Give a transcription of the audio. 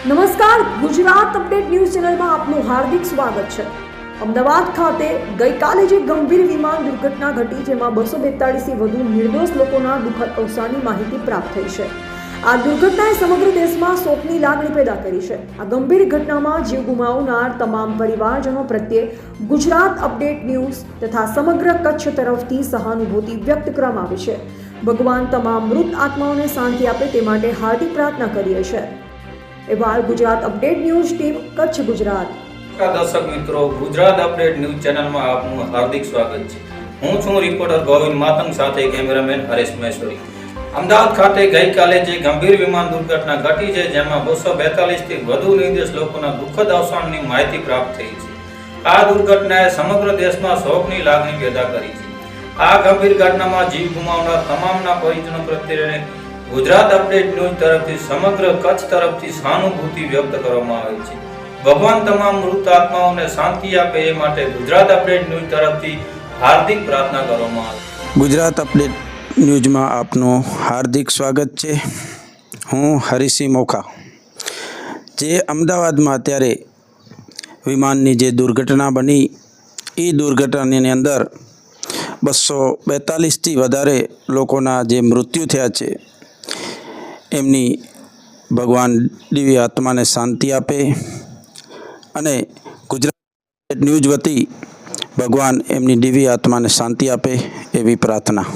નમસ્કાર, Gujarat update news ચેનલમાં આપનું હાર્દિક સ્વાગત છે। અમદાવાદ ખાતે ગઈકાલે જે ગંભીર વિમાન દુર્ઘટના ઘટી જેમાં 242થી વધુ નિર્દોષ લોકોના દુઃખદ અવસાનની માહિતી પ્રાપ્ત થઈ છે। આ દુર્ઘટનાએ સમગ્ર દેશમાં શોકની લાગણી પેદા કરી છે। આ ગંભીર ઘટનામાં જીવ ગુમાવનાર તમામ પરિવારજનો પ્રત્યે ગુજરાત અપડેટ ન્યૂઝ તથા સમગ્ર કચ્છ તરફથી સહાનુભૂતિ વ્યક્ત કરવામાં આવી છે। ભગવાન તમામ મૃત આત્માઓને શાંતિ આપે તે માટે હાર્દિક પ્રાર્થના કરીએ છીએ। અહેવાલ Gujarat update news team Kutch Gujarat. દર્શક મિત્રો, ગુજરાત અપડેટ ન્યૂઝ ચેનલમાં આપનું હાર્દિક સ્વાગત છે। હું છું રિપોર્ટર ગોવિંદ માતંગ, સાથે કેમેરામેન હરેશ મહેશ્વરી। અમદાવાદ ખાતે ગઈકાલે જે ગંભીર વિમાન દુર્ઘટના ઘટી છે જેમાં 242થી વધુ નિર્દોષ લોકોના દુઃખદ અવસાનની માહિતી પ્રાપ્ત થઈ છે। આ દુર્ઘટનાએ સમગ્ર દેશમાં શોકની લાગણી પેદા કરી છે। આ ગંભીર ઘટનામાં જીવ ગુમાવનાર તમામના પરિજનો પ્રત્યે ગુજરાત અપડેટ ન્યૂઝ તરફથી સમગ્ર કચ્છ તરફથી સહાનુભૂતિ વ્યક્ત કરવામાં આવી છે। ભગવાન તમામ મૃત આત્માઓને શાંતિ આપે એ માટે ગુજરાત અપડેટ ન્યૂઝ તરફથી હાર્દિક પ્રાર્થના કરવામાં આવી છે। ગુજરાત અપડેટ ન્યૂઝમાં આપનું હાર્દિક સ્વાગત છે। હું હરીસિંહ મોખા। જે અમદાવાદમાં અત્યારે વિમાનની જે દુર્ઘટના બની એ દુર્ઘટનાની અંદર 242થી વધારે લોકોના જે મૃત્યુ થયા છે એમની ભગવાન દિવ્ય આત્માને શાંતિ આપે અને ગુજરાત ન્યૂઝ વતી ભગવાન એમની દિવ્ય આત્માને શાંતિ આપે એવી પ્રાર્થના।